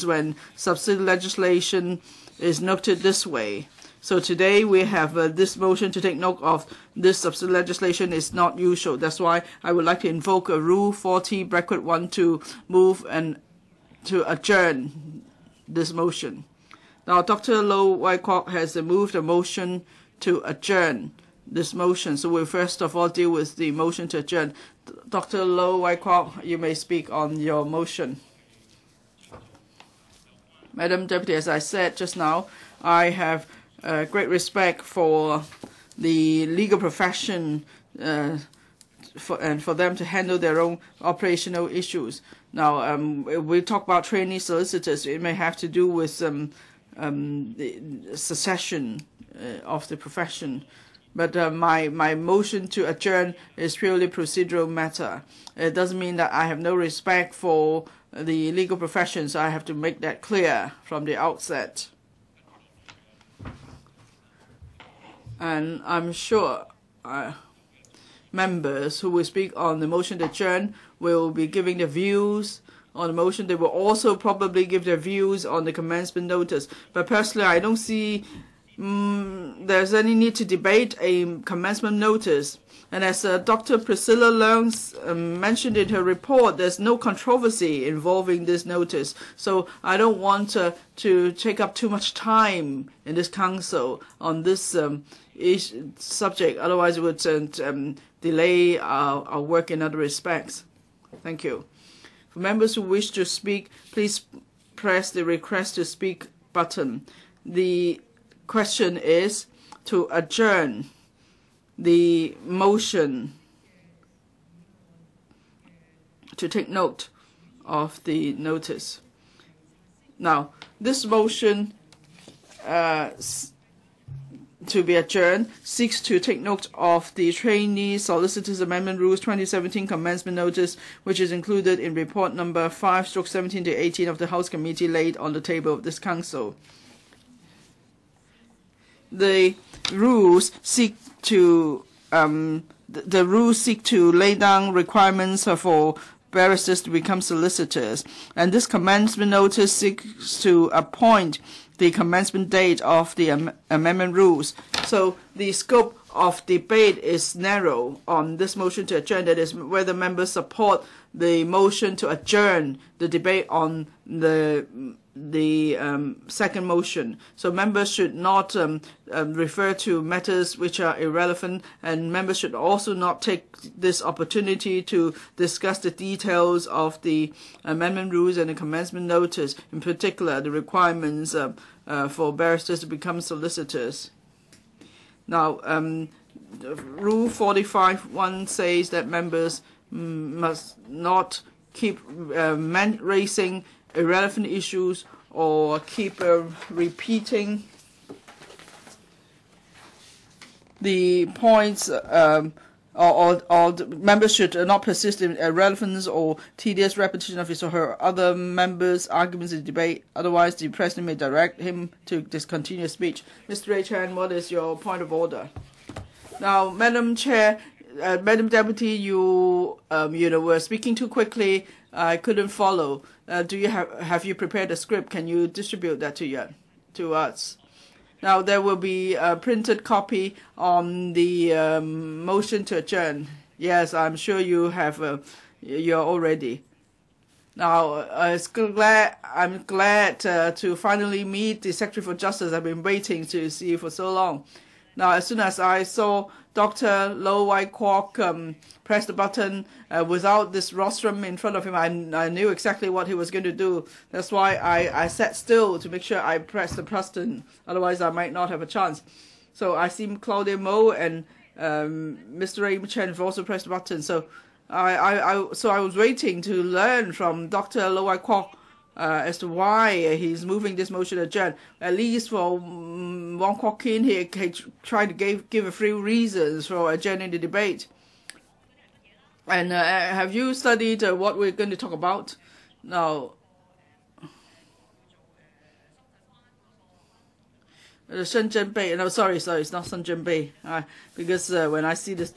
when subsidiary legislation is noted this way. So today we have this motion to take note of this subsidiary legislation is not usual. That's why I would like to invoke a Rule 40(1) to move and to adjourn this motion. Now, Dr. Low Wai Kwok has moved a motion to adjourn this motion. So we'll first of all deal with the motion to adjourn. Dr. Low Wai Kwok, you may speak on your motion. Madam Deputy, as I said just now, I have great respect for the legal profession and for them to handle their own operational issues. Now, we talk about trainee solicitors. It may have to do with the succession of the profession. But my motion to adjourn is purely procedural matter. It doesn't mean that I have no respect for the legal profession, so I have to make that clear from the outset. And I'm sure members who will speak on the motion to adjourn will be giving their views on the motion. They will also probably give their views on the commencement notice. But personally, I don't see there's any need to debate a commencement notice. And as Dr. Priscilla Leung mentioned in her report, there's no controversy involving this notice. So I don't want to take up too much time in this council on this subject. Otherwise, it would delay our work in other respects. Thank you. For members who wish to speak, please press the request to speak button. The question is to adjourn the motion to take note of the notice. Now, this motion to be adjourned seeks to take note of the Trainee Solicitors Amendment Rules 2017 Commencement Notice, which is included in report number 5/17 to 18 of the House Committee laid on the table of this Council. The rules seek to lay down requirements for barristers to become solicitors, and this commencement notice seeks to appoint the commencement date of the amendment rules. So the scope of debate is narrow on this motion to adjourn. That is, whether members support the motion to adjourn the debate on the second motion. So members should not refer to matters which are irrelevant, and members should also not take this opportunity to discuss the details of the amendment rules and the commencement notice, in particular the requirements for barristers to become solicitors. Now, Rule 45(1) says that members must not keep raising irrelevant issues or keep repeating the points, or members should not persist in irrelevance or tedious repetition of his or her other members' arguments in debate. Otherwise, the President may direct him to discontinue speech. Mr. Ray Chan, what is your point of order? Now, Madam Chair, Madam Deputy, you were speaking too quickly. I couldn't follow. Do you have you prepared a script? Can you distribute that to us? Now there will be a printed copy on the motion to adjourn. Yes, I'm sure you have. You're all ready. Now I'm glad to finally meet the Secretary for Justice. I've been waiting to see you for so long. Now, as soon as I saw Dr. Low Wai Kwok press the button without this rostrum in front of him, I knew exactly what he was going to do. That's why I sat still to make sure I pressed the button. Otherwise, I might not have a chance. So I see Claudia Mo and Mr. Ray Chen have also pressed the button. So I was waiting to learn from Dr. Low Wai Kwok as to why he's moving this motion to adjourn. At least for Wong Kwok Kin, he tried to give a few reasons for adjourning the debate. And have you studied what we're going to talk about? Now, Shenzhen Bay. No, sorry, it's not Shenzhen Bay. Because when I see the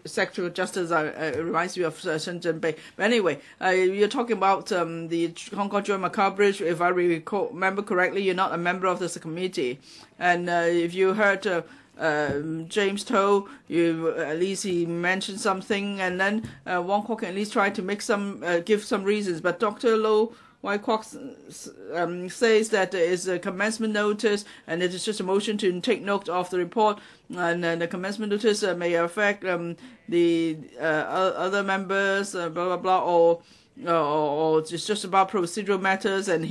Secretary of Justice, it reminds me of Shenzhen Bay. But anyway, you're talking about the Hong Kong Joint Macau Bridge. If I remember correctly, you're not a member of this committee. And if you heard James Toh, at least he mentioned something, and then Wong Kok can at least try to make give some reasons. But Dr. Low Wai Kwok says that there is a commencement notice, and it is just a motion to take note of the report, and the commencement notice may affect the other members, blah blah blah, or it's just about procedural matters, and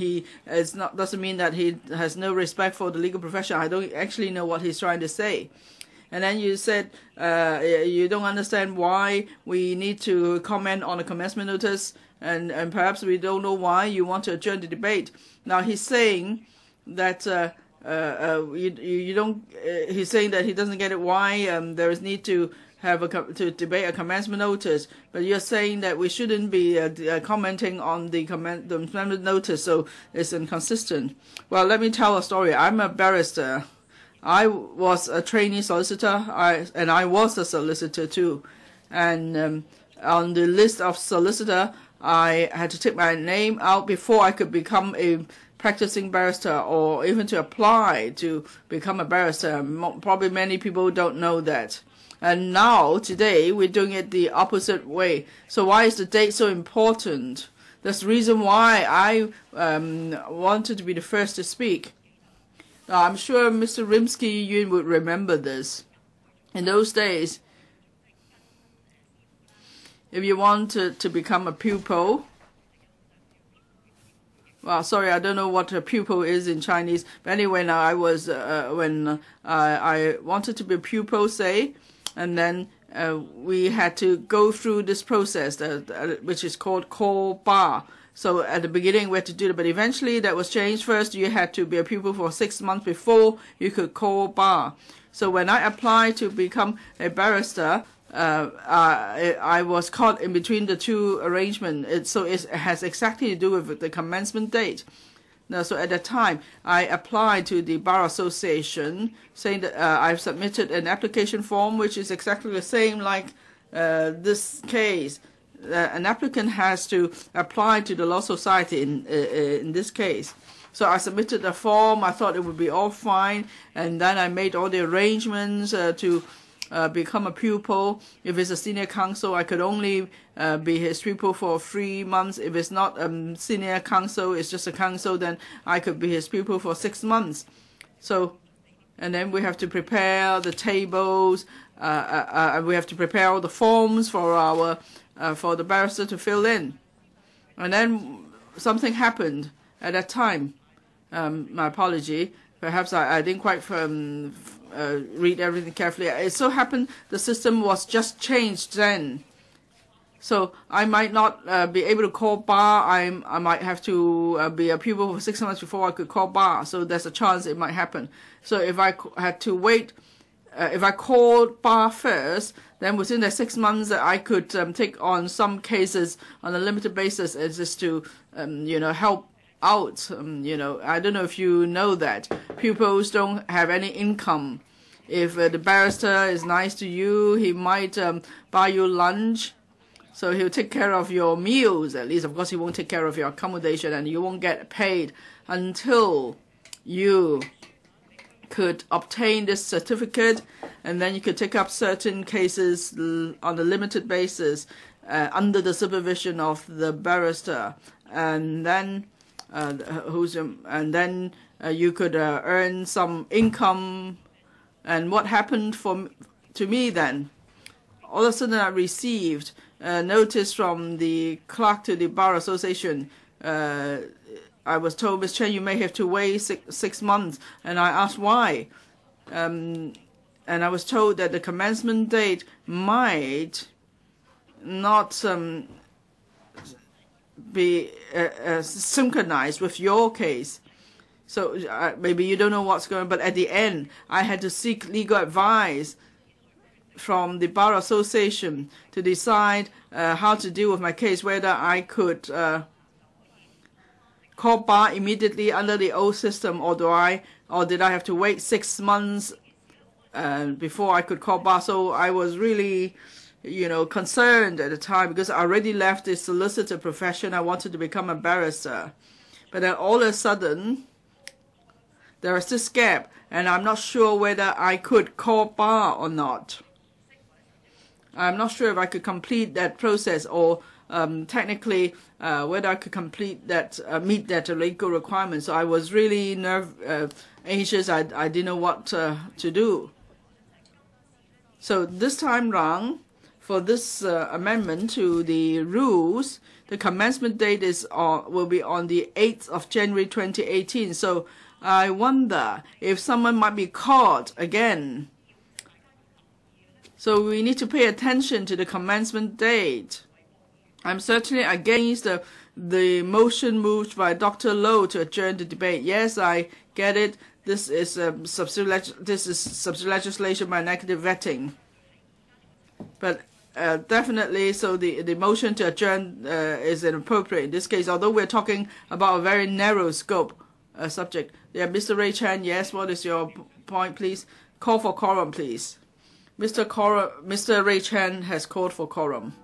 doesn't mean that he has no respect for the legal profession. I don't actually know what he's trying to say. And then you said you don't understand why we need to comment on a commencement notice, and perhaps we don't know why you want to adjourn the debate. Now he's saying that you don't. He's saying that he doesn't get it why there is need to to debate a commencement notice, but you're saying that we shouldn't be commenting on the commencement notice, so it's inconsistent. Well, let me tell a story. I'm a barrister. I was a trainee solicitor, and I was a solicitor too. And on the list of solicitor, I had to take my name out before I could become a practicing barrister, or even to apply to become a barrister. Probably many people don't know that. And now, today, we're doing it the opposite way. So why is the date so important? That's the reason why I wanted to be the first to speak. Now, I'm sure Mr. Rimsky-Yuen would remember this. In those days, if you wanted to become a pupil, well, sorry, I don't know what a pupil is in Chinese. But anyway, now I was when I wanted to be a pupil, say, and then we had to go through this process, which is called call bar. So at the beginning we had to do it, but eventually that was changed. First, you had to be a pupil for 6 months before you could call bar. So when I applied to become a barrister, I was caught in between the two arrangements. So it has exactly to do with the commencement date. Now, so at that time, I applied to the Bar Association, saying that I've submitted an application form, which is exactly the same like this case. An applicant has to apply to the Law Society in this case. So I submitted a form. I thought it would be all fine, and then I made all the arrangements to become a pupil. If it's a senior counsel, I could only be his pupil for 3 months. If it's not senior counsel, it's just a counsel, then I could be his pupil for 6 months. So, and then we have to prepare the tables. We have to prepare all the forms for for the barrister to fill in. And then something happened at that time. My apology. Perhaps I didn't quite read everything carefully. It so happened the system was just changed then. So I might not be able to call bar. I might have to be a pupil for 6 months before I could call bar. So there's a chance it might happen. So if I had to wait, if I called bar first, then within the 6 months I could take on some cases on a limited basis, as just to help out. I don't know if you know that pupils don't have any income. If the barrister is nice to you, he might buy you lunch. So he'll take care of your meals, at least. Of course, he won't take care of your accommodation, and you won't get paid until you could obtain this certificate, and then you could take up certain cases on a limited basis under the supervision of the barrister, and then you could earn some income. And what happened to me then? All of a sudden, I received a notice from the clerk to the Bar Association. I was told, Ms. Chen, you may have to wait six months. And I asked why. And I was told that the commencement date might not be synchronized with your case. So maybe you don't know what's going on, but at the end, I had to seek legal advice from the Bar Association to decide how to deal with my case, whether I could call bar immediately under the old system, or do I or did I have to wait 6 months before I could call bar? So I was really, concerned at the time because I already left the solicitor profession. I wanted to become a barrister. But then all of a sudden, there is this gap, and I'm not sure whether I could call bar or not. I'm not sure if I could complete that process, or technically whether I could complete that, meet that legal requirement. So I was really anxious. I didn't know what to do. So this time round, for this amendment to the rules, the commencement date will be on the 8th of January 2018. So I wonder if someone might be caught again. So we need to pay attention to the commencement date. I'm certainly against the motion moved by Dr. Low to adjourn the debate. Yes, I get it. This is subsidiary legislation by negative vetting. But definitely, so the motion to adjourn is inappropriate in this case, although we're talking about a very narrow scope subject. Yeah, Mr. Ray Chan, yes, what is your point, please? Call for quorum, please. Mr. Ray Chan has called for quorum.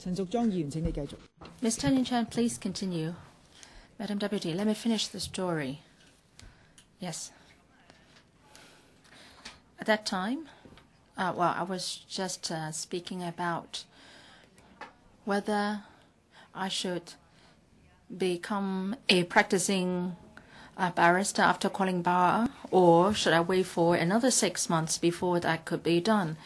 陳淑莊議員，請你繼續。Ms. Trainee Chan, please continue. Madam Deputy, let me finish the story. Yes. At that time, I was just speaking about whether I should become a practicing barrister after calling bar, or should I wait for another 6 months before that could be done.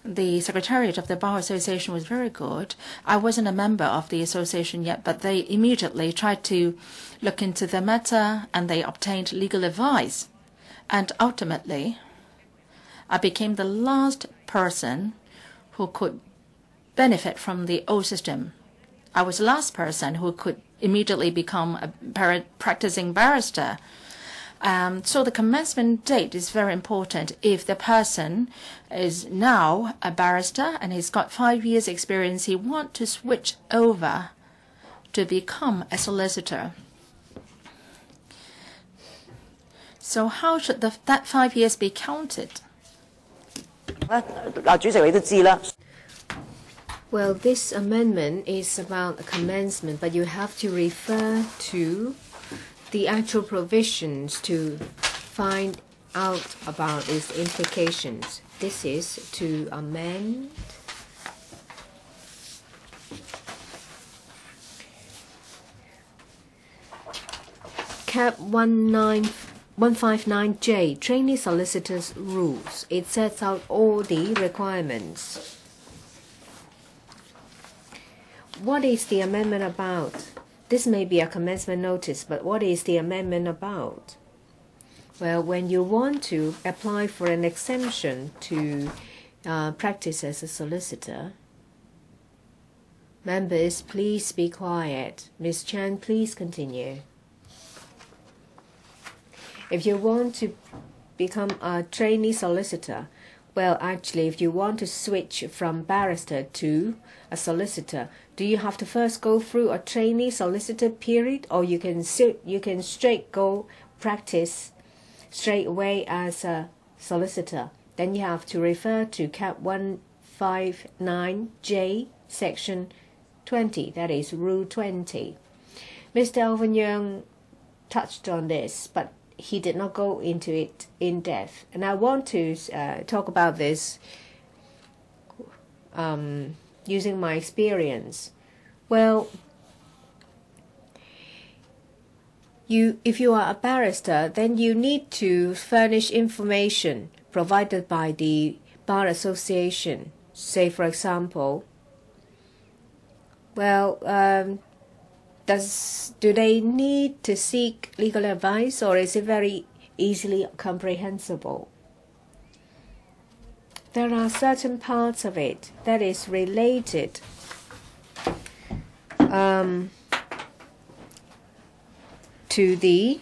The Secretariat of the Bar Association was very good. I wasn't a member of the association yet, but they immediately tried to look into the matter and they obtained legal advice. And ultimately, I became the last person who could benefit from the old system. I was the last person who could immediately become a practicing barrister. So the commencement date is very important. If the person is now a barrister and he's got 5 years experience, he wants to switch over to become a solicitor. So how should that 5 years be counted? Well, this amendment is about a commencement, but you have to refer to the actual provisions to find out about its implications. This is to amend Cap 159J, Trainee Solicitors Rules. It sets out all the requirements. What is the amendment about? This may be a commencement notice, but what is the amendment about? Well, when you want to apply for an exemption to practice as a solicitor, members, please be quiet. Ms. Chan, please continue. If you want to become a trainee solicitor, well, actually, if you want to switch from barrister to a solicitor, do you have to first go through a trainee solicitor period, or you can straight go practice straight away as a solicitor? Then you have to refer to Cap 159J, Section 20, that is Rule 20. Mr. Alvin Young touched on this, but he did not go into it in depth. And I want to talk about this using my experience. Well, if you are a barrister, then you need to furnish information provided by the Bar Association. Say, for example, well, do they need to seek legal advice, or is it very easily comprehensible? There are certain parts of it that is related to the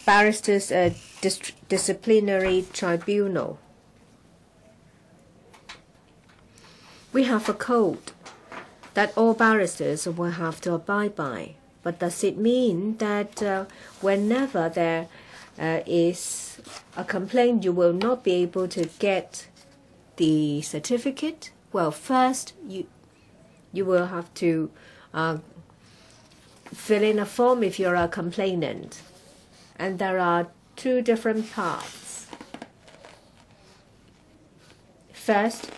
barristers' disciplinary tribunal. We have a code that all barristers will have to abide by. But does it mean that whenever there is a complaint, you will not be able to get the certificate? Well, first, you will have to fill in a form if you're a complainant. And there are two different parts. First,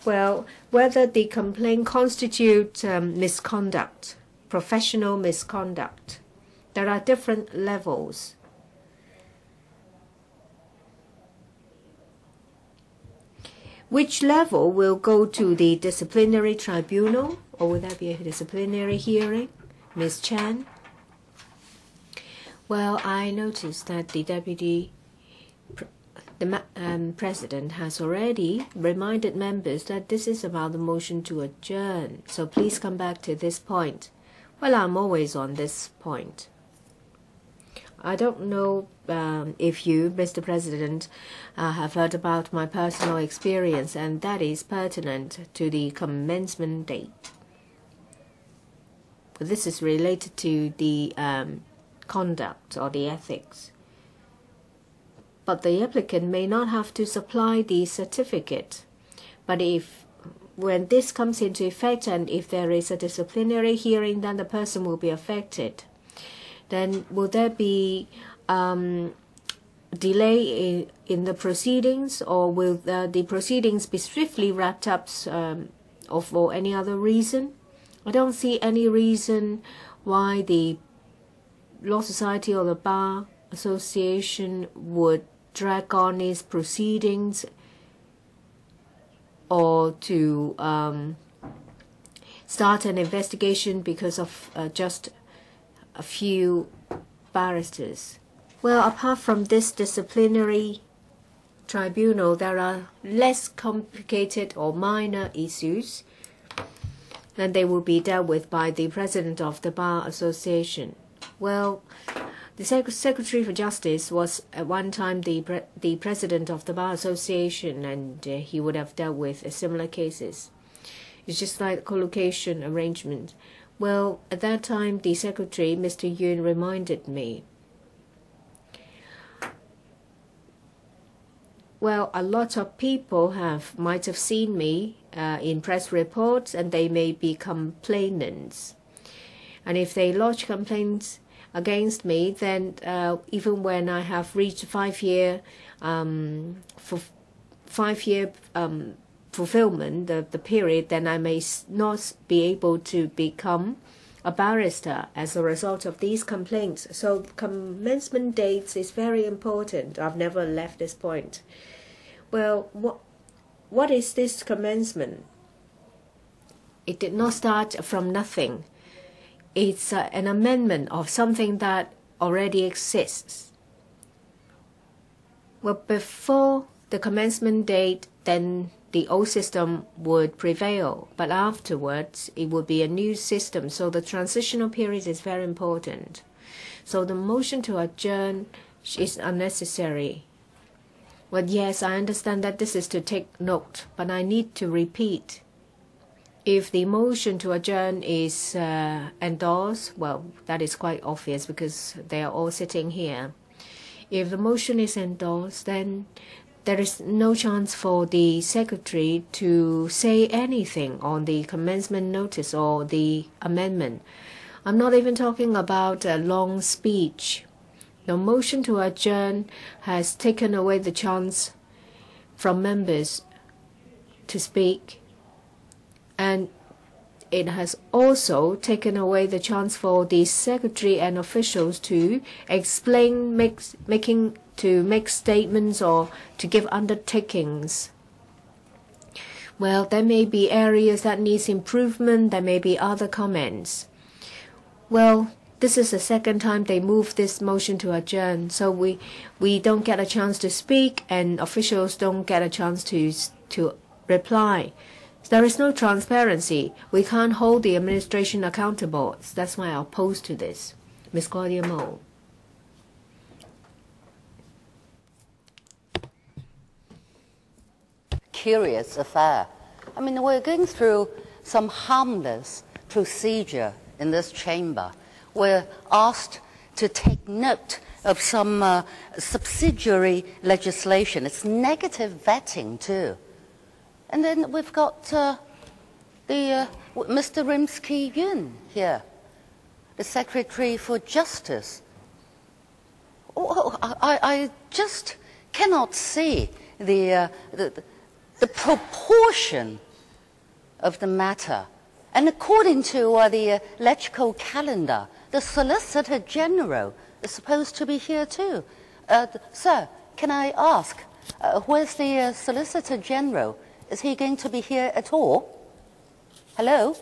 well, whether the complaint constitutes misconduct, professional misconduct. There are different levels. Which level will go to the disciplinary tribunal, or will there be a disciplinary hearing? Ms. Chan? Well, I noticed that the Deputy President has already reminded members that this is about the motion to adjourn. So please come back to this point. Well, I'm always on this point. I don't know if you, Mr. President, have heard about my personal experience, and that is pertinent to the commencement date. But this is related to the conduct or the ethics. But the applicant may not have to supply the certificate. But if when this comes into effect, and if there is a disciplinary hearing, then the person will be affected. Then will there be delay in the proceedings, or will the proceedings be swiftly wrapped up or for any other reason? I don't see any reason why the Law Society or the Bar Association would drag on its proceedings or to start an investigation because of just a few barristers. Well, apart from this disciplinary tribunal, there are less complicated or minor issues, and they will be dealt with by the president of the Bar Association. Well, the Secretary for Justice was at one time the president of the Bar Association, and he would have dealt with similar cases. It's just like collocation arrangement. Well, at that time, the secretary, Mr. Yun, reminded me. Well, a lot of people might have seen me in press reports, and they may be complainants. And if they lodge complaints against me, then even when I have reached 5-year fulfillment, the period, then I may not be able to become a barrister as a result of these complaints. So commencement dates is very important. I've never left this point. Well, what is this commencement? It did not start from nothing. It's an amendment of something that already exists. Well, before the commencement date, then the old system would prevail, but afterwards it would be a new system. So the transitional period is very important. So the motion to adjourn is unnecessary. Well, yes, I understand that this is to take note, but I need to repeat. If the motion to adjourn is endorsed, well, that is quite obvious because they are all sitting here. If the motion is endorsed, then there is no chance for the secretary to say anything on the commencement notice or the amendment. I'm not even talking about a long speech. The motion to adjourn has taken away the chance from members to speak, and it has also taken away the chance for the secretary and officials to explain, make statements or to give undertakings. Well, there may be areas that needs improvement. There may be other comments. Well, this is the second time they moved this motion to adjourn, so we don't get a chance to speak, and officials don't get a chance to reply. There is no transparency. We can't hold the administration accountable. That's why I oppose to this. Ms. Claudia Mo. Curious affair. I mean, we're going through some harmless procedure in this chamber. We're asked to take note of some subsidiary legislation. It's negative vetting too. And then we've got Mr. Rimsky-Yun here, the Secretary for Justice. Oh, I just cannot see the proportion of the matter. And according to the electoral calendar, the Solicitor General is supposed to be here too. Sir, can I ask, where's the Solicitor General? Is he going to be here at all? Hello?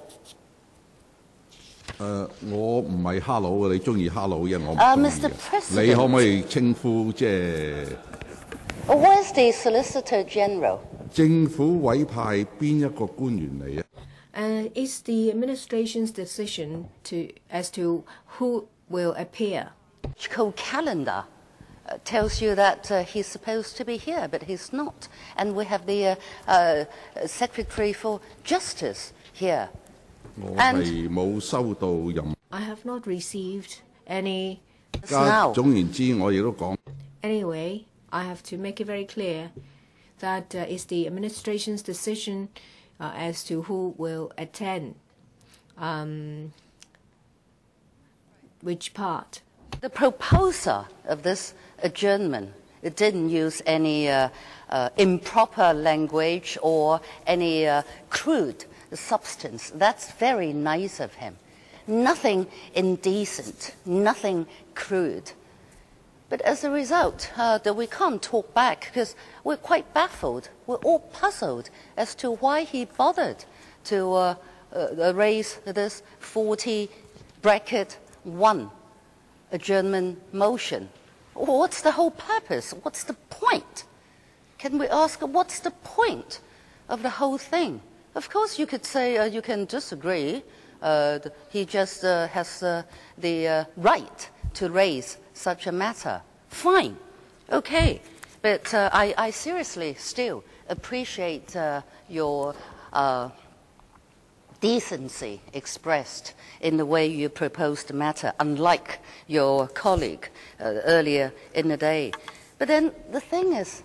我唔係 hello， 你中意 hello 因為我唔中意嘅。 Mr. President. 你可唔可以稱呼即係 Where's the Solicitor General? 政府委派邊一個官員嚟啊？ It's the administration's decision as to who will appear. Calendar tells you that he's supposed to be here, but he's not. And we have the Secretary for Justice here. 我係冇收到任。 I have not received any. 總言之，我亦都講。 Anyway, I have to make it very clear that it's the administration's decision as to who will attend which part. The proposer of this adjournment, it didn't use any improper language or any crude substance. That's very nice of him. Nothing indecent, nothing crude. But as a result, that we can't talk back because we're quite baffled. We're all puzzled as to why he bothered to raise this 40(1) adjournment motion. What's the whole purpose? What's the point? Can we ask, what's the point of the whole thing? Of course, you could say you can disagree. He just has the right to raise such a matter. Fine, okay. But I seriously still appreciate your decency expressed in the way you proposed the matter, unlike your colleague earlier in the day. But then the thing is,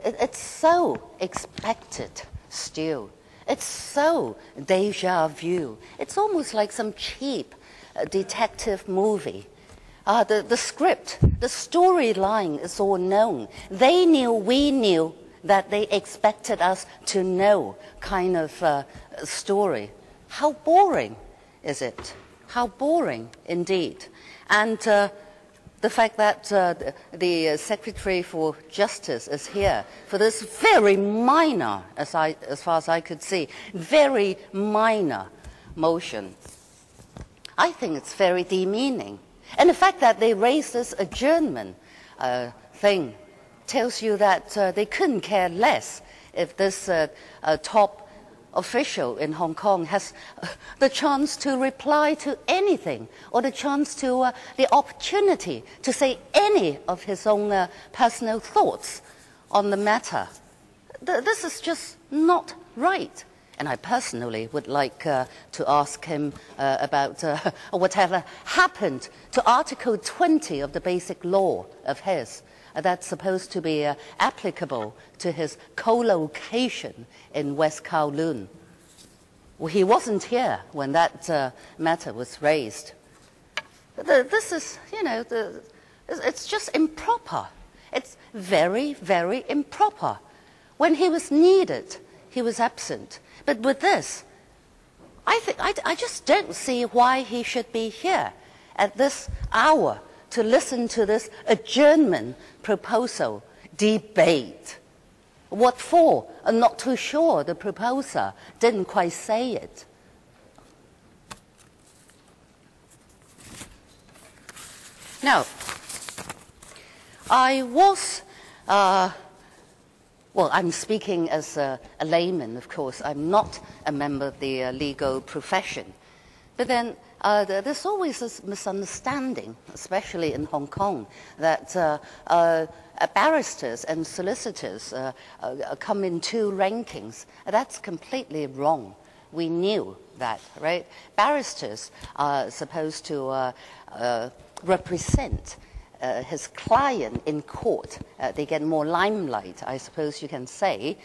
it's so expected still. It's so déjà vu. It's almost like some cheap detective movie. The script, the storyline is all known. They knew, we knew that they expected us to know kind of story. How boring is it? How boring indeed. And the fact that the Secretary for Justice is here for this very minor, as far as I could see, very minor motion, I think it's very demeaning. And the fact that they raised this adjournment thing tells you that they couldn't care less if this top official in Hong Kong has the chance to reply to anything or the chance to the opportunity to say any of his own personal thoughts on the matter. This is just not right. And I personally would like to ask him about whatever happened to Article 20 of the Basic Law of his that's supposed to be applicable to his co-location in West Kowloon. Well, he wasn't here when that matter was raised. This is, you know, it's just improper. It's very, very improper. When he was needed, he was absent. But with this, I just don't see why he should be here at this hour to listen to this adjournment proposal debate. What for? I'm not too sure. The proposer didn't quite say it. Now, I was, well, I'm speaking as a layman, of course. I'm not a member of the legal profession. But then there's always this misunderstanding, especially in Hong Kong, that barristers and solicitors come in two rankings. That's completely wrong. We knew that, right? Barristers are supposed to represent his client in court. They get more limelight, I suppose you can say.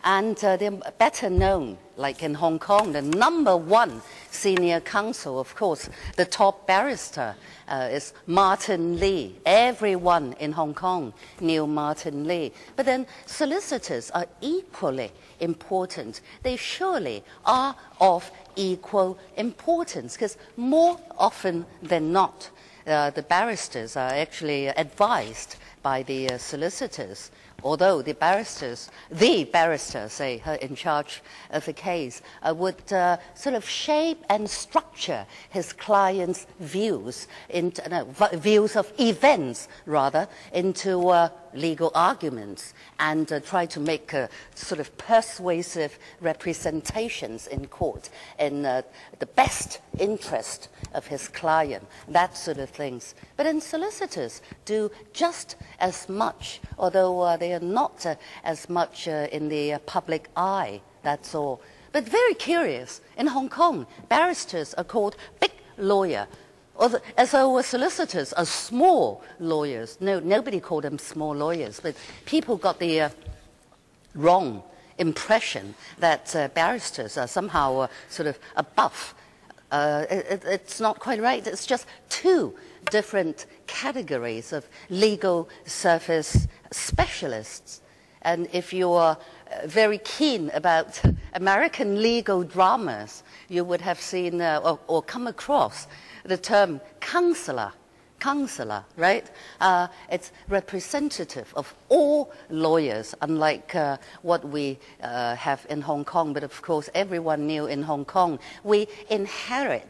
And they're better known, like in Hong Kong, the #1 senior counsel, of course, the top barrister is Martin Lee. Everyone in Hong Kong knew Martin Lee. But then solicitors are equally important. They surely are of equal importance, because more often than not, the barristers are actually advised by the solicitors. Although the barrister, say, in charge of the case, would sort of shape and structure his client's views, views of events, rather, into legal arguments, and try to make sort of persuasive representations in court in the best interest of his client, that sort of things. But then solicitors do just as much, although they are not as much in the public eye, that's all. But very curious, in Hong Kong, barristers are called big lawyer, as though solicitors are small lawyers. No, nobody called them small lawyers, but people got the wrong impression that barristers are somehow sort of above. It's not quite right. It's just two different categories of legal service specialists. And if you are very keen about American legal dramas, you would have seen or come across the term counselor, right? It's representative of all lawyers, unlike what we have in Hong Kong. But of course, everyone knew in Hong Kong, we inherited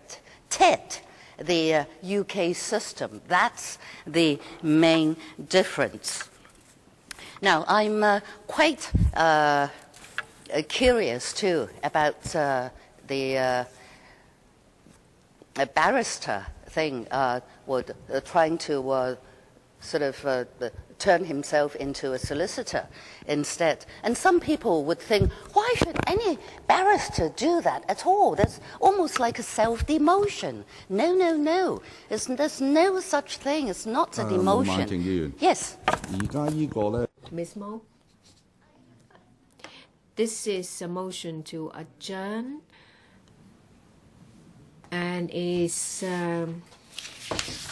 the UK system. That's the main difference. Now, I'm quite curious too about the barrister thing, trying to sort of turn himself into a solicitor instead. And some people would think, why should any barrister do that at all? That's almost like a self-demotion. No, no, no. There's no such thing. It's not a demotion. Yes. Ms. Mo? This is a motion to adjourn and is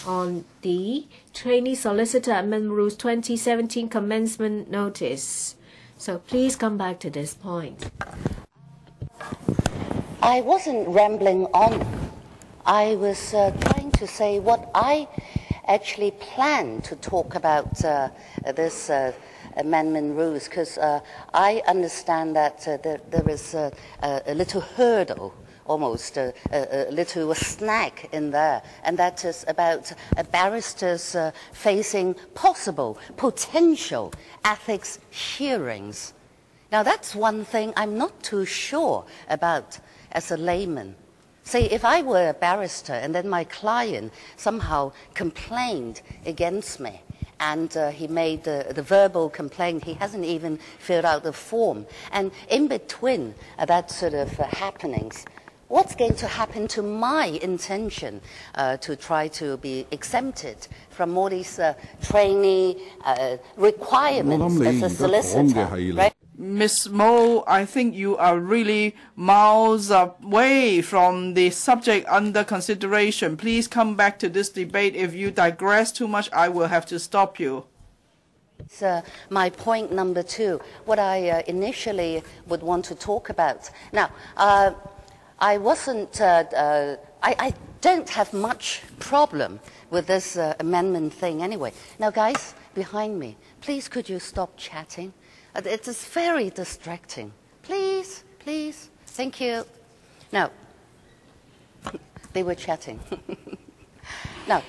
on the Trainee Solicitor Amendment Rules 2017 Commencement Notice. So please come back to this point. I wasn't rambling on. I was trying to say what I actually planned to talk about this amendment rules, because I understand that there is a little hurdle, almost a little snag in there, and that is about barristers facing potential ethics hearings. Now, that's one thing I'm not too sure about as a layman. Say, if I were a barrister and then my client somehow complained against me, and he made the verbal complaint, he hasn't even filled out the form, and in between that sort of happenings, what's going to happen to my intention to try to be exempted from all these trainee requirements as a solicitor, right? Ms. Mo, I think you are really miles away from the subject under consideration. Please come back to this debate. If you digress too much, I will have to stop you. It's my point number two, what I initially would want to talk about. Now, I wasn't, I don't have much problem with this amendment thing anyway. Now, guys, behind me, please could you stop chatting? It is very distracting. Please, please. Thank you. Now, they were chatting. Now,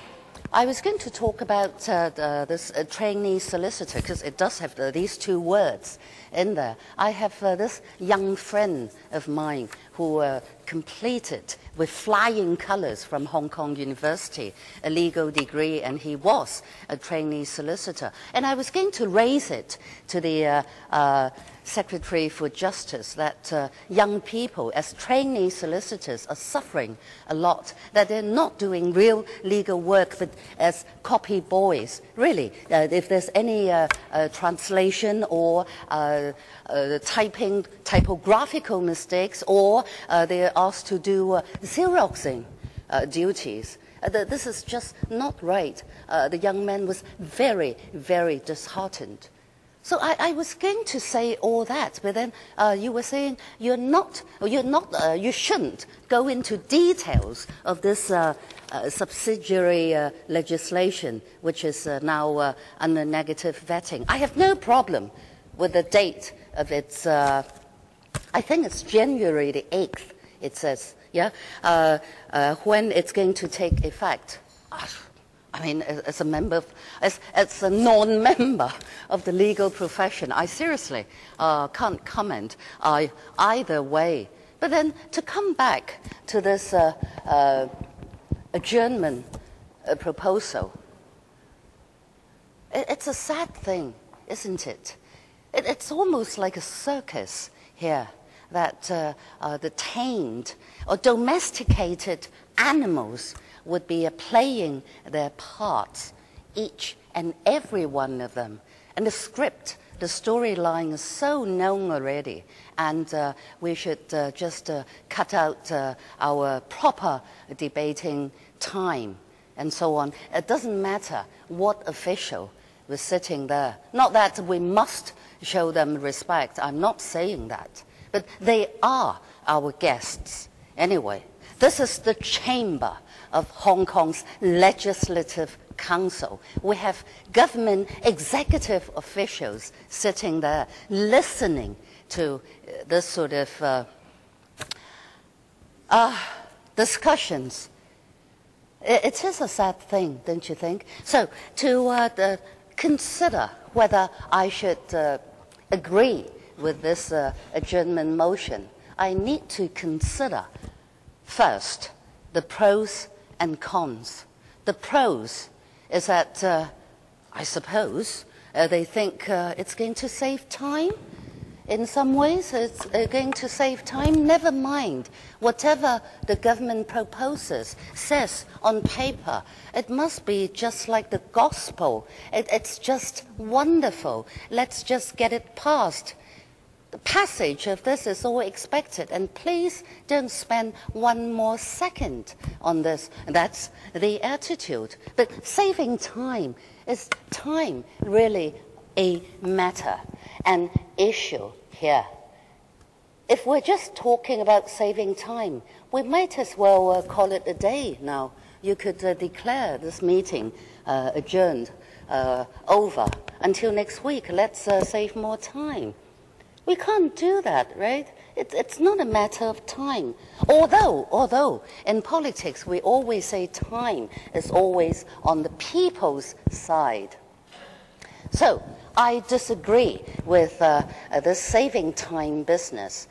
I was going to talk about this trainee solicitor, because it does have these two words in there. I have this young friend of mine who completed with flying colors from Hong Kong University a legal degree, and he was a trainee solicitor. And I was going to raise it to the Secretary for Justice that young people as trainee solicitors are suffering a lot, that they're not doing real legal work but as copy boys. Really, if there's any translation or typographical mistakes, or they're asked to do Xeroxing duties. This is just not right. The young man was very, very disheartened. So I was going to say all that, but then you were saying you shouldn't go into details of this subsidiary legislation, which is now under negative vetting. I have no problem with the date of its, I think it's January the 8th, it says, yeah, when it's going to take effect. I mean, as a member, as a non-member of the legal profession, I seriously can't comment either way. But then to come back to this adjournment proposal, it's a sad thing, isn't it? It's almost like a circus here, that the tamed or domesticated animals would be playing their parts, each and every one of them. And the script the storyline is so known already, and we should just cut out our proper debating time and so on. It doesn't matter what official was sitting there. Not that we must show them respect, I'm not saying that, but they are our guests. Anyway, this is the chamber of Hong Kong's Legislative Council. We have government executive officials sitting there listening to this sort of discussions. It is a sad thing, don't you think? So to consider whether I should agree with this adjournment motion, I need to consider first the pros and cons. The pros is that, I suppose, they think it's going to save time. In some ways, it's going to save time. Never mind whatever the government proposes, says on paper. It must be just like the gospel. It's just wonderful. Let's just get it passed. The passage of this is all expected, and please don't spend one more second on this. That's the attitude. But saving time, is time really a matter, an issue here? If we're just talking about saving time, we might as well call it a day now. You could declare this meeting adjourned, over until next week. Let's save more time. We can't do that, right? It's not a matter of time. Although in politics we always say time is always on the people's side. So I disagree with the saving time business.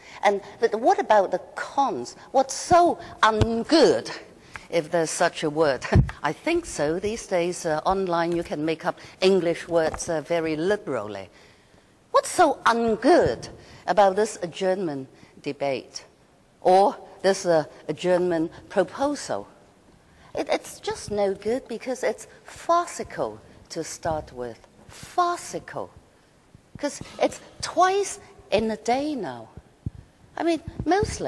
But what about the cons? What's so ungood, if there's such a word? I think so. These days online you can make up English words very liberally. What's so ungood about this adjournment debate or this adjournment proposal? It's just no good because it's farcical to start with. Farcical. Because it's twice in a day now. I mean, most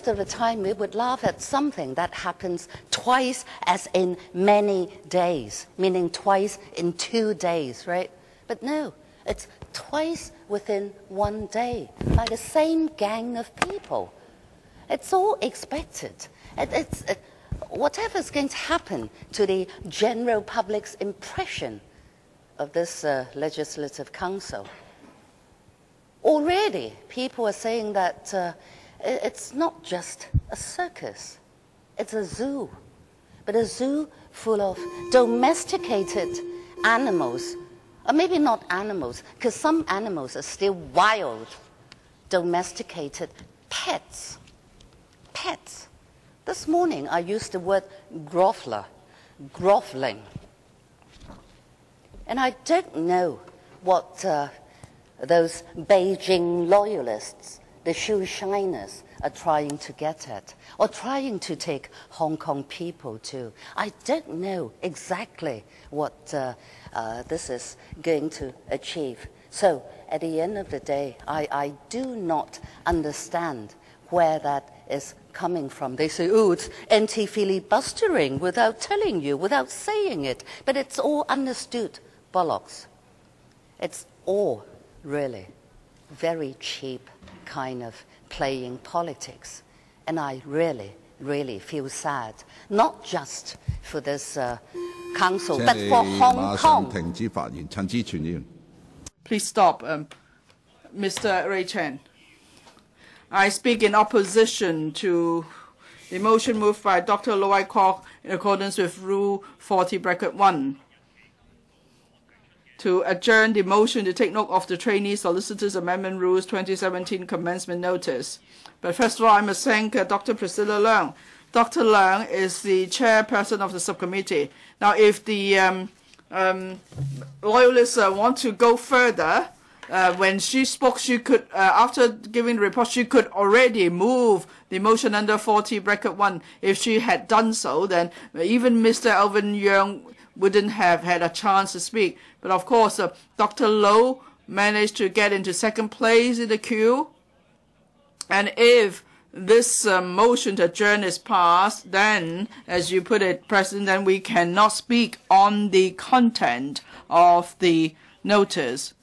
of the time we would laugh at something that happens twice as in many days, meaning twice in 2 days, right? But no, it's twice within 1 day by the same gang of people. It's all expected. Whatever's going to happen to the general public's impression of this Legislative Council. Already, people are saying that it's not just a circus, it's a zoo. But a zoo full of domesticated animals. Or maybe not animals, because some animals are still wild, domesticated pets. Pets. This morning I used the word groveler, groveling. And I don't know what those Beijing loyalists, the shoe shiners, are trying to get at, or trying to take Hong Kong people to. I don't know exactly what this is going to achieve. So at the end of the day, I do not understand where that is coming from. They say, oh, it's anti-filibustering without telling you, without saying it. But it's all understood bollocks. It's all really very cheap kind of playing politics. And I really, really feel sad, not just for this council, but for Hong Kong. Please stop, Mr. Ray Chen. I speak in opposition to the motion moved by Dr. Loy Kok in accordance with Rule 40(1) to adjourn the motion to take note of the Trainee Solicitors Amendment Rules 2017 commencement notice. But first of all, I must thank Dr. Priscilla Leung. Dr. Leung is the chairperson of the subcommittee. Now, if the loyalists want to go further, when she spoke, she could, after giving the report, she could already move the motion under 40(1). If she had done so, then even Mr. Alvin Yeung wouldn't have had a chance to speak. But of course, Dr. Low manage to get into second place in the queue. And if this motion to adjourn is passed, then, as you put it, President, then we cannot speak on the content of the notice.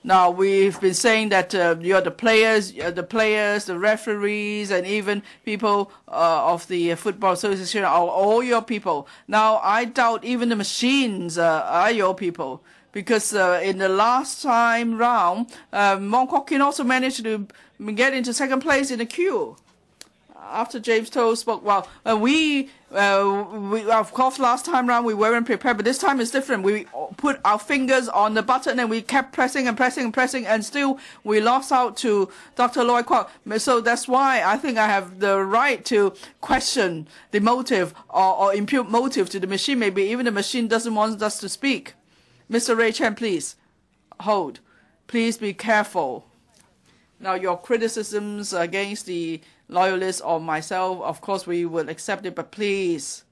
Now, we've been saying that you're the players, the referees, and even people of the Football Association are all your people. Now, I doubt even the machines are your people, because in the last time round, Wong Kok Kin also managed to get into second place in the queue. After James Toh spoke, well, we of course last time round we weren't prepared, but this time it's different. We put our fingers on the button and we kept pressing and pressing and pressing, and still we lost out to Dr. Loy Kwok. So that's why I think I have the right to question the motive or impute motive to the machine. Maybe even the machine doesn't want us to speak. Mr. Ray Chen, please hold. Please be careful. Now, your criticisms against the loyalists or myself, of course, we will accept it, but please,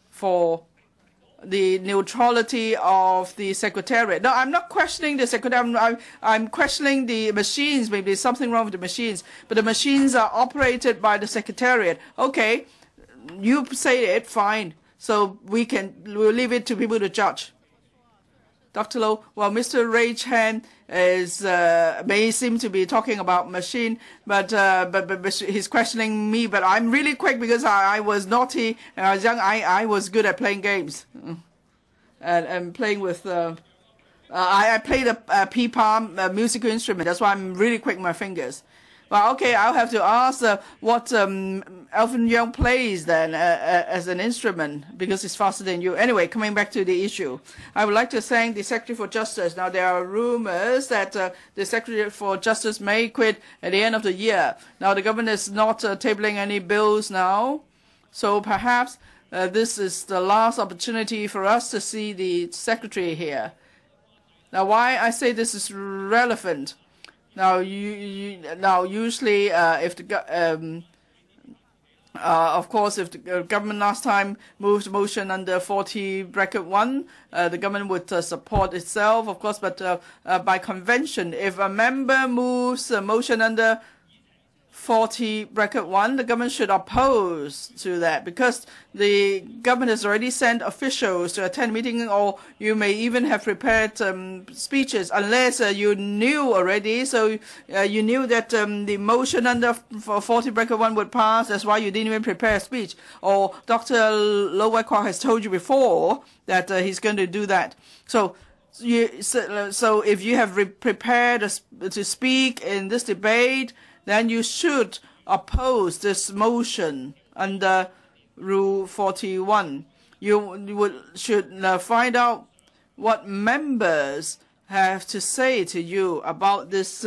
for the neutrality of the Secretariat. No, I'm not questioning the Secretariat. I'm questioning the machines. Maybe there's something wrong with the machines, but the machines are operated by the Secretariat. Okay, you say it, fine. So we'll leave it to people to judge. Dr. Low, well, Mr. Ray Chen is may seem to be talking about machine, but he's questioning me. But I'm really quick because I was naughty and I was young. I was good at playing games, and playing with. I played a Pt1 musical instrument. That's why I'm really quick with my fingers. Well, okay, I'll have to ask what Alvin Young plays then as an instrument, because it's faster than you. Anyway, coming back to the issue, I would like to thank the Secretary for Justice. Now, there are rumors that the Secretary for Justice may quit at the end of the year. Now, the government is not tabling any bills now, so perhaps this is the last opportunity for us to see the Secretary here. Now, why I say this is relevant? Now, usually, if the of course, if the government last time moved motion under 40(1), the government would support itself, of course. But by convention, if a member moves a motion under 40(1), the government should oppose to that, because the government has already sent officials to attend meeting, or you may even have prepared speeches, unless you knew already. So you knew that the motion under 40(1) would pass. That's why you didn't even prepare a speech. Or Dr. Low Kwok has told you before that he's going to do that. So if you have prepared to speak in this debate, then you should oppose this motion under Rule 41. You should find out what members have to say to you about this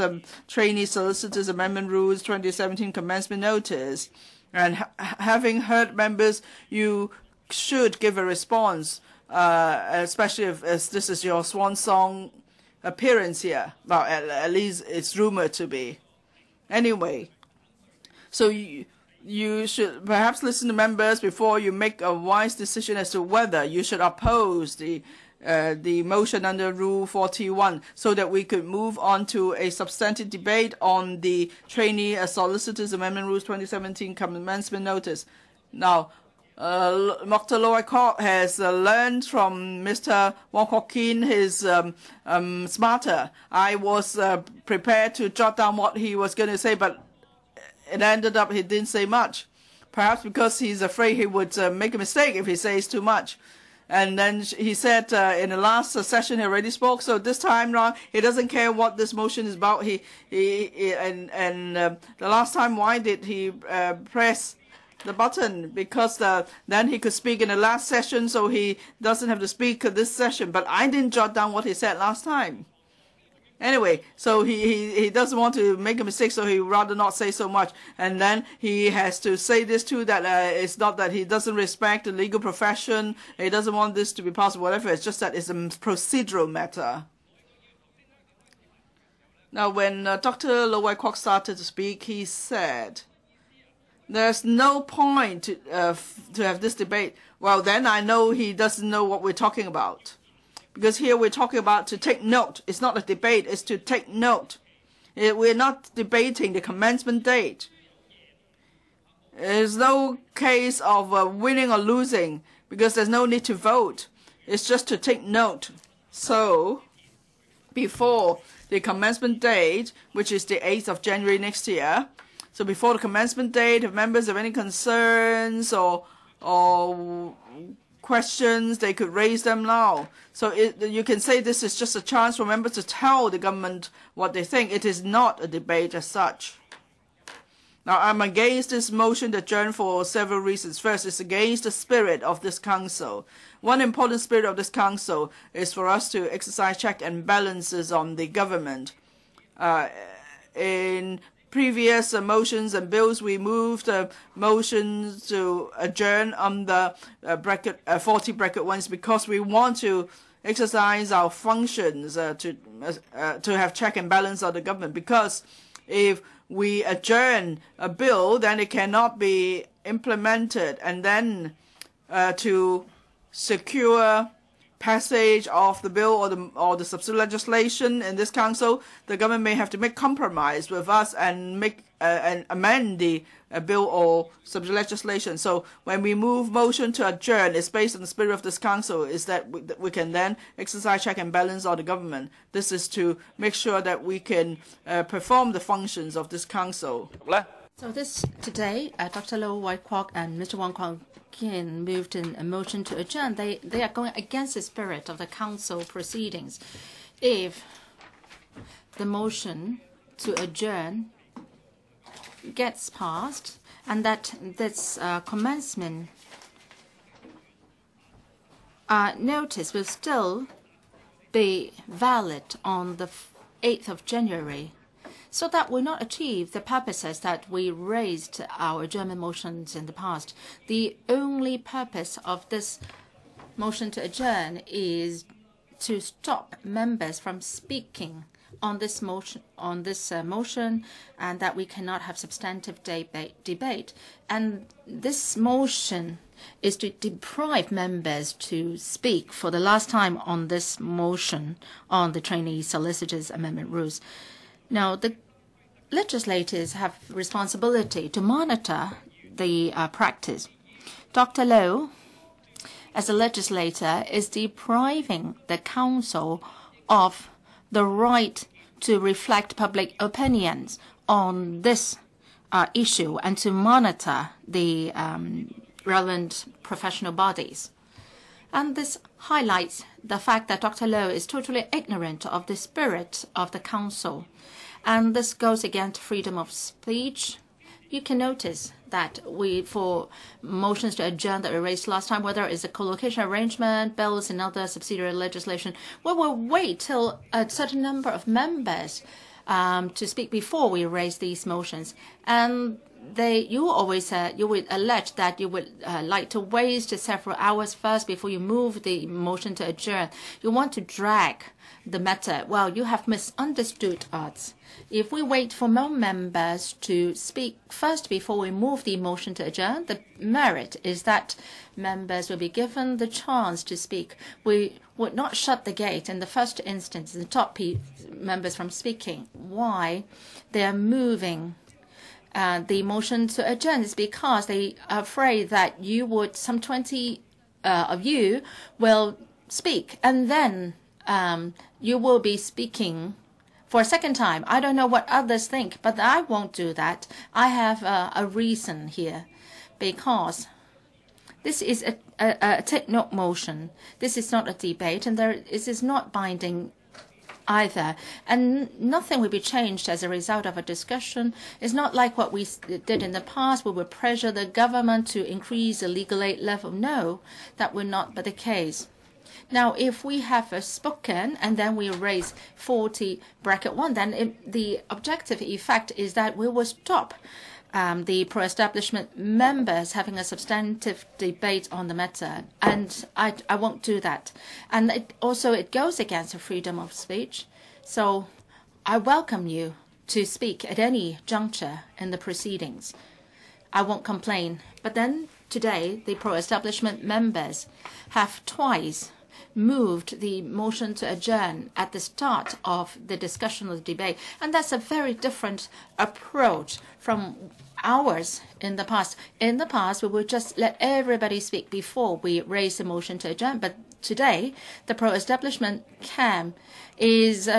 Trainee Solicitors Amendment Rules 2017 Commencement Notice. And having heard members, you should give a response, especially if this is your swan song appearance here. Well, at least it's rumored to be. Anyway, so you should perhaps listen to members before you make a wise decision as to whether you should oppose the motion under Rule 41, so that we could move on to a substantive debate on the Trainee Solicitors Amendment Rules 2017 Commencement Notice. Now, Dr. Loy Kwok has learned from Mr. Wong Kok Kin his smarter. I was prepared to jot down what he was going to say, but it ended up he didn't say much. Perhaps because he's afraid he would make a mistake if he says too much. And then he said in the last session he already spoke. So this time around he doesn't care what this motion is about. The last time, why did he press the button? Because then he could speak in the last session, so he doesn't have to speak this session. But I didn't jot down what he said last time. Anyway, so he doesn't want to make a mistake, so he rather not say so much. And then he has to say this too, that it's not that he doesn't respect the legal profession, he doesn't want this to be passed, whatever. It's just that it's a procedural matter. Now, when Dr. Loy Kwok started to speak, he said, there's no point to have this debate. Well, then I know he doesn't know what we're talking about. because here we're talking about to take note. It's not a debate, it's to take note. We're not debating the commencement date. There's no case of winning or losing because there's no need to vote. It's just to take note. So, before the commencement date, which is the 8th of January next year, so before the commencement date, if members have any concerns or questions, they could raise them now. So you can say this is just a chance for members to tell the government what they think. It is not a debate as such. Now, I'm against this motion to adjourn for several reasons. First, it's against the spirit of this council. One important spirit of this council is for us to exercise check and balances on the government. In previous motions and bills, we moved motions to adjourn on the 40 bracket ones because we want to exercise our functions to have check and balance on the government. Because if we adjourn a bill, then it cannot be implemented, and then to secure passage of the bill or the subsidiary legislation in this council, the government may have to make compromise with us and make and amend the bill or subsidiary legislation. So when we move motion to adjourn, it's based on the spirit of this council, is that we can then exercise check and balance on the government. This is to make sure that we can perform the functions of this council. So today, Dr. Low Wai Kwok and Mr. Wong Kwok Kin moved in a motion to adjourn. They are going against the spirit of the council proceedings. If the motion to adjourn gets passed and that this commencement notice will still be valid on the 8th of January, so that will not achieve the purposes that we raised our adjournment motions in the past. The only purpose of this motion to adjourn is to stop members from speaking on this motion, and that we cannot have substantive debate. And this motion is to deprive members to speak for the last time on this motion on the Trainee Solicitors Amendment rules. Now, the legislators have responsibility to monitor the practice. Dr. Low, as a legislator, is depriving the council of the right to reflect public opinions on this issue and to monitor the relevant professional bodies. And this highlights the fact that Dr. Low is totally ignorant of the spirit of the council. And this goes against freedom of speech. You can notice that for motions to adjourn that we raised last time, whether it's a collocation arrangement, bills, and other subsidiary legislation, we will wait till a certain number of members to speak before we raise these motions. And you would allege that you would like to waste several hours first before you move the motion to adjourn. You want to drag the matter. Well, you have misunderstood us. If we wait for more members to speak first before we move the motion to adjourn, the merit is that members will be given the chance to speak. We would not shut the gate in the first instance and stop members from speaking. Why? They are moving the motion to adjourn is because they are afraid that some 20 of you will speak, and then you will be speaking for a second time. I don't know what others think, but I won't do that. I have a reason here, because this is a take-note motion. This is not a debate, and this is not binding either, and nothing will be changed as a result of a discussion. It's not like what we did in the past. We would pressure the government to increase the legal aid level. No, that will not be the case. Now, if we have spoken and then we raise 40 bracket 1, then the objective effect is that we will stop the pro-establishment members having a substantive debate on the matter, and I won't do that. And it goes against the freedom of speech. So I welcome you to speak at any juncture in the proceedings. I won't complain. But then today, the pro-establishment members have twice moved the motion to adjourn at the start of the discussion of the debate. And that's a very different approach from ours in the past. In the past, we would just let everybody speak before we raise the motion to adjourn. But today, the pro-establishment camp is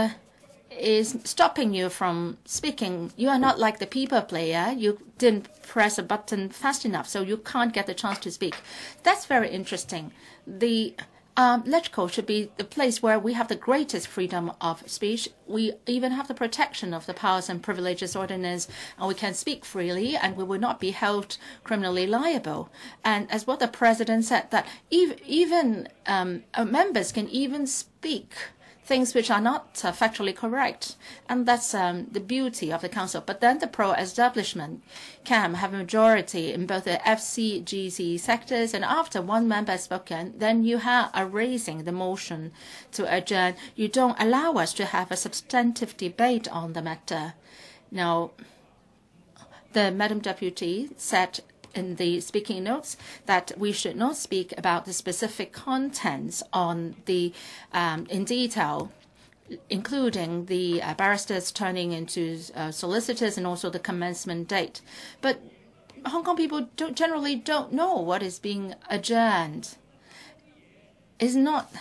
stopping you from speaking. You are not like the people player. You didn't press a button fast enough, so you can't get the chance to speak. That's very interesting. The LegCo should be the place where we have the greatest freedom of speech. We even have the protection of the Powers and Privileges Ordinance, and we can speak freely, and we will not be held criminally liable. And as what the President said, that even members can even speak things which are not factually correct. And that's the beauty of the Council. But then the pro-establishment camp have a majority in both the FCGC sectors, and after one member has spoken, then you are raising the motion to adjourn. You don't allow us to have a substantive debate on the matter. Now, the Madam Deputy said in the speaking notes that we should not speak about the specific contents on the in detail, including the barristers turning into solicitors and also the commencement date. But Hong Kong people generally don't know what is being adjourned. Is not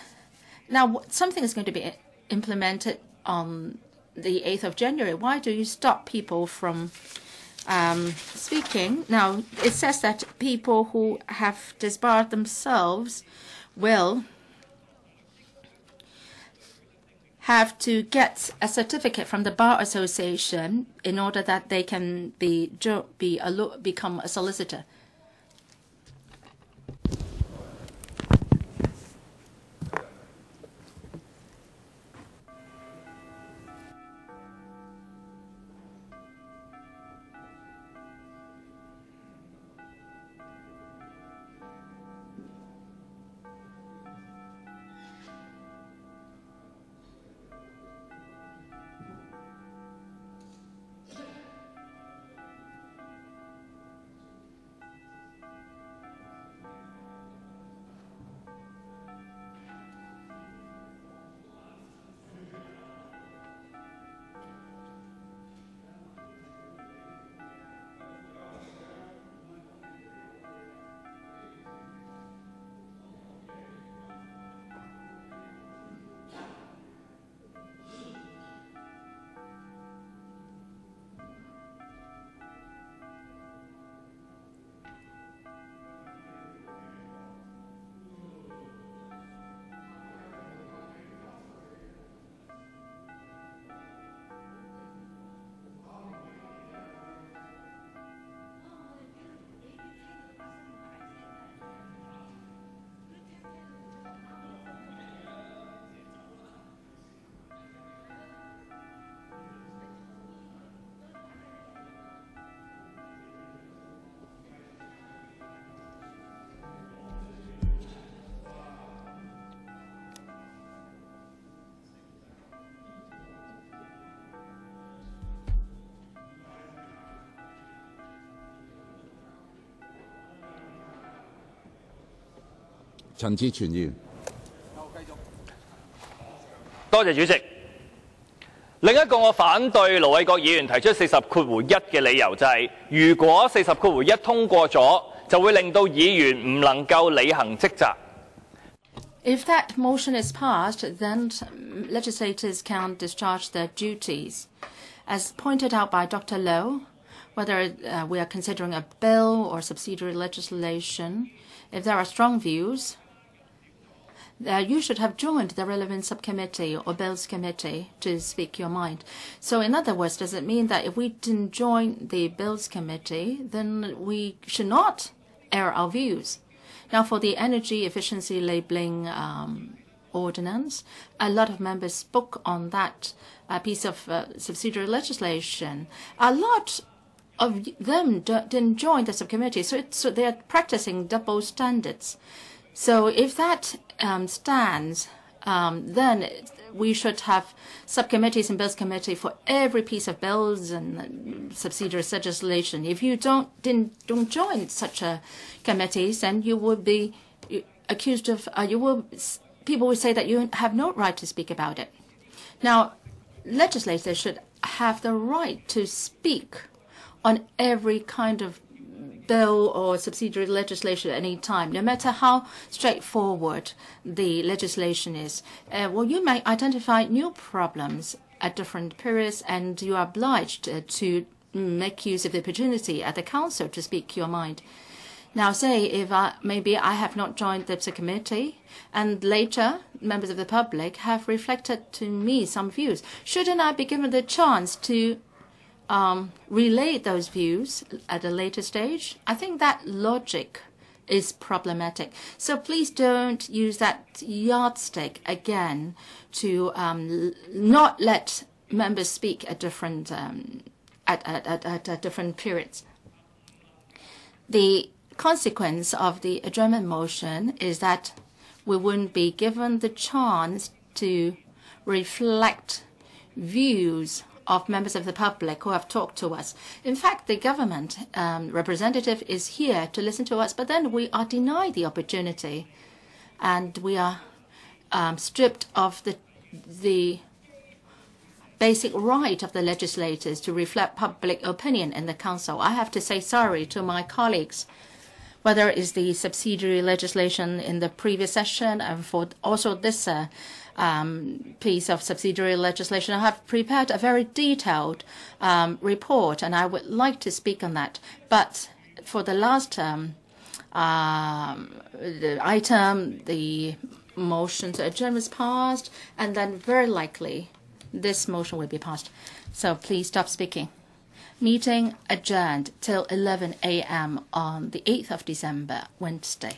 now something is going to be implemented on the 8th of January. Why do you stop people from speaking? Now, it says that people who have disbarred themselves will have to get a certificate from the Bar Association in order that they can become a solicitor.陳志全議員。多謝主席。另一個我反對盧偉國議員提出40(1)嘅理由就係，如果40(1) 通過咗，就會令到議員唔能夠履行職責。If that motion is passed, then legislators can discharge their duties. As pointed out by Dr. Low, whether we are considering a bill or subsidiary legislation, if there are strong views, you should have joined the relevant subcommittee or bills committee to speak your mind. So in other words, does it mean that if we didn't join the bills committee, then we should not air our views? Now, for the energy efficiency labeling ordinance, a lot of members spoke on that piece of subsidiary legislation. A lot of them didn't join the subcommittee, so they are practicing double standards. So if that stands, then we should have subcommittees and bills committee for every piece of bills and subsidiary legislation. If you don't join such a committees, then you will be accused of you will people will say that you have no right to speak about it. Now, legislators should have the right to speak on every kind of bill or subsidiary legislation at any time, no matter how straightforward the legislation is. Well, you may identify new problems at different periods, and you are obliged to make use of the opportunity at the council to speak your mind. Now, say if maybe I have not joined the committee, and later members of the public have reflected to me some views, shouldn't I be given the chance to relay those views at a later stage? I think that logic is problematic. So please don't use that yardstick again to not let members speak at different at different periods. The consequence of the adjournment motion is that we wouldn't be given the chance to reflect views of members of the public who have talked to us. In fact, the government representative is here to listen to us, but then we are denied the opportunity, and we are stripped of the basic right of the legislators to reflect public opinion in the council. I have to say sorry to my colleagues, whether it's the subsidiary legislation in the previous session and for also this piece of subsidiary legislation. I have prepared a very detailed report, and I would like to speak on that. But for the last the item, the motion to adjourn was passed, and then very likely this motion will be passed. So please stop speaking. Meeting adjourned till 11 a.m. on the 8th of December, Wednesday.